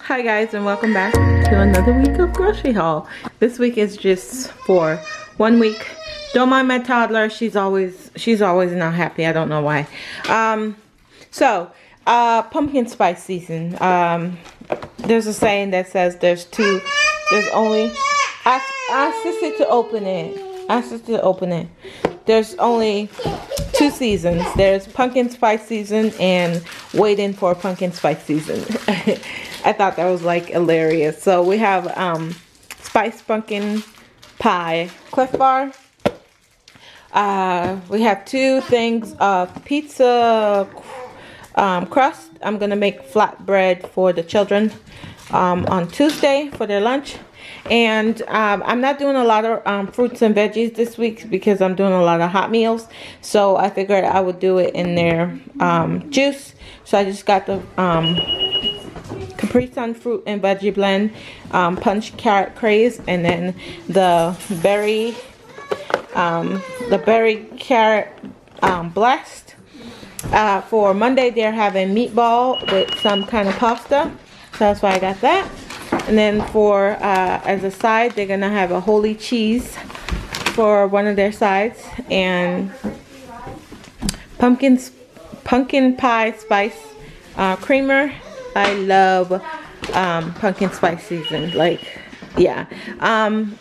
Hi guys, and welcome back to another week of grocery haul. This week is just for 1 week. Don't mind my toddler, she's always not happy. I don't know why. Pumpkin spice season. There's a saying that says there's only there's only 2 seasons. There's pumpkin spice season and waiting for pumpkin spice season. I thought that was like hilarious. So we have spiced pumpkin pie Cliff Bar. We have 2 things of pizza crust. I'm gonna make flatbread for the children on Tuesday for their lunch. And I'm not doing a lot of fruits and veggies this week because I'm doing a lot of hot meals. So I figured I would do it in their juice. So I just got the Capri Sun fruit and veggie blend, punch carrot craze, and then the berry carrot blast. For Monday they're having meatball with some kind of pasta. So that's why I got that. And then for as a side, they're gonna have a holy cheese for one of their sides, and pumpkin pie spice creamer. I love pumpkin spice season. Like, yeah.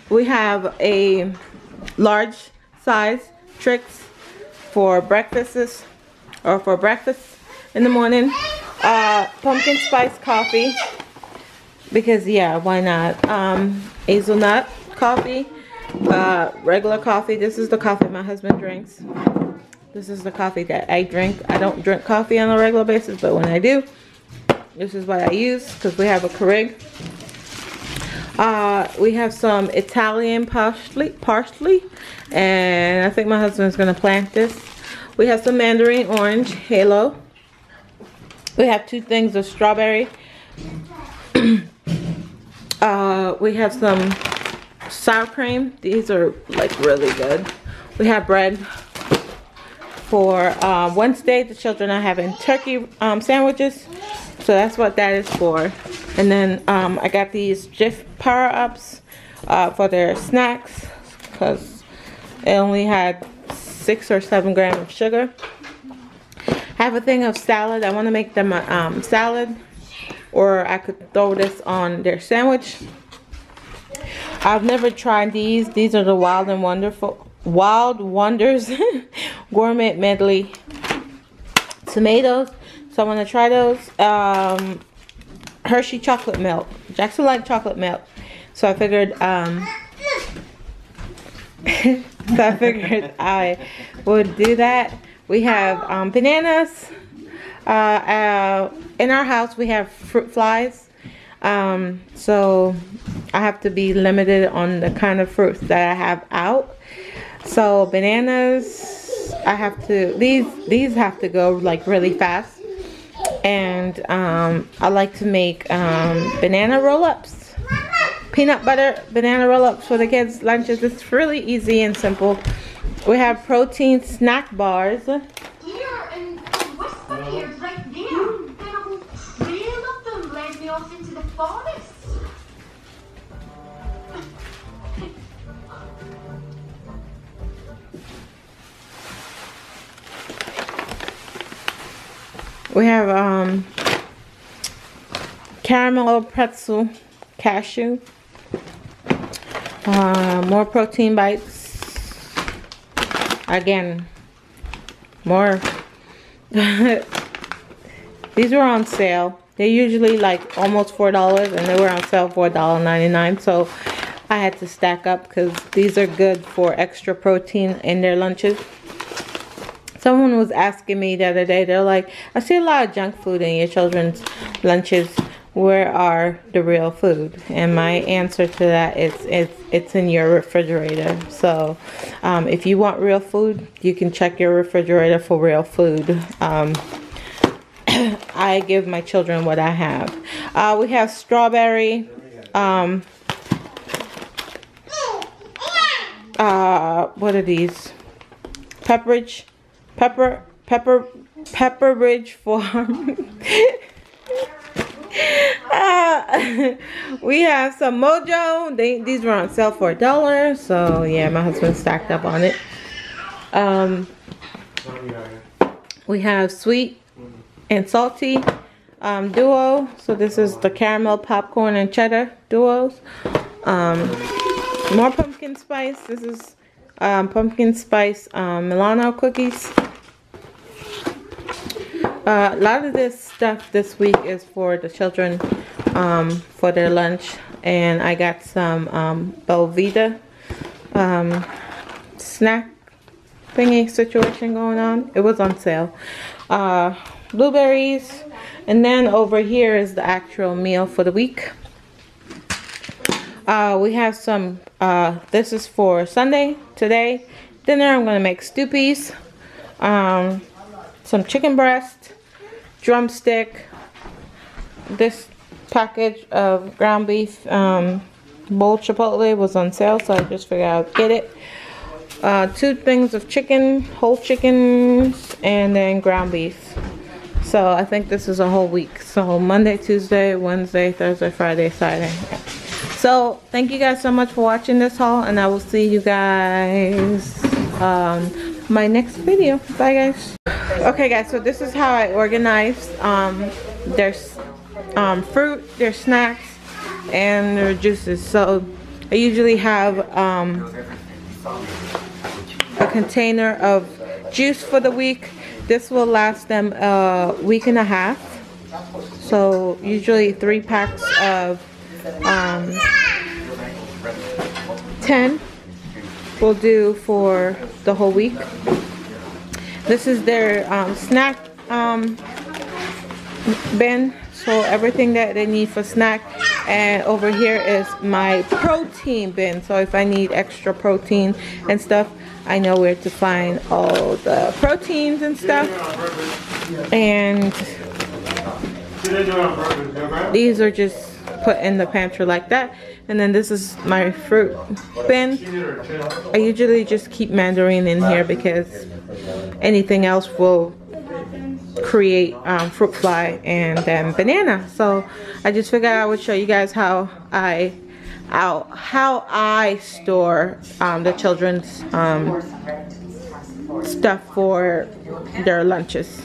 We have a large size Trix for breakfasts or for breakfast in the morning. Pumpkin spice coffee. Because yeah, why not? Hazelnut coffee, regular coffee. This is the coffee my husband drinks. This is the coffee that I drink. I don't drink coffee on a regular basis, but when I do, this is what I use because we have a Keurig. We have some Italian parsley, and I think my husband's gonna plant this. We have some mandarin orange, Chelo. We have 2 things of strawberry. We have some sour cream. These are like really good. We have bread. For Wednesday, the children are having turkey sandwiches. So that's what that is for. And then I got these Jif power-ups for their snacks because it only had 6 or 7 grams of sugar. I have a thing of salad. I want to make them a salad. Or I could throw this on their sandwich. I've never tried these. These are the Wild Wonders Gourmet Medley tomatoes. So I want to try those. Hershey chocolate milk. Jaxson likes chocolate milk. So I figured I would do that. We have bananas. In our house we have fruit flies, so I have to be limited on the kind of fruits that I have out. So bananas, I have to, these have to go like really fast. And I like to make banana roll-ups, peanut butter banana roll-ups for the kids' lunches. It's really easy and simple. We have protein snack bars. Right there. Then a whole trail of them led me off into the forest. We have caramel pretzel cashew. More protein bites. Again, more. These were on sale. They're usually like almost $4, and they were on sale for $1.99. So I had to stack up because these are good for extra protein in their lunches. Someone was asking me the other day, they're like, I see a lot of junk food in your children's lunches. Where are the real food? And my answer to that is it's in your refrigerator. So if you want real food, you can check your refrigerator for real food. I give my children what I have. We have strawberry. What are these? Pepperidge Farm. We have some Mojo. These were on sale for $1. So yeah, my husband stacked up on it. We have sweet and salty duo. So this is the caramel, popcorn, and cheddar duos. More pumpkin spice. This is pumpkin spice Milano cookies. A lot of this stuff this week is for the children for their lunch, and I got some Belvita snack thingy situation going on. It was on sale. Blueberries, and then over here is the actual meal for the week. We have some, this is for Sunday, today. Dinner, I'm going to make stoopies, some chicken breast, drumstick, this package of ground beef, bowl chipotle was on sale, so I just figured I'd get it. 2 things of chicken, whole chickens, and then ground beef. So I think this is a whole week. So Monday, Tuesday, Wednesday, Thursday, Friday, Saturday. So thank you guys so much for watching this haul, and I will see you guys my next video. Bye guys. Okay guys, so this is how I organized there's fruit, their snacks, and their juices. So I usually have a container of juice for the week. This will last them a week and a half. So usually 3 packs of 10 will do for the whole week. This is their snack bin, so everything that they need for snack. And over here is my protein bin, so if I need extra protein and stuff, I know where to find all the proteins and stuff. And these are just put in the pantry like that. And then this is my fruit bin. I usually just keep mandarin in here because anything else will create fruit fly and then banana. So I just figured I would show you guys how I store the children's stuff for their lunches.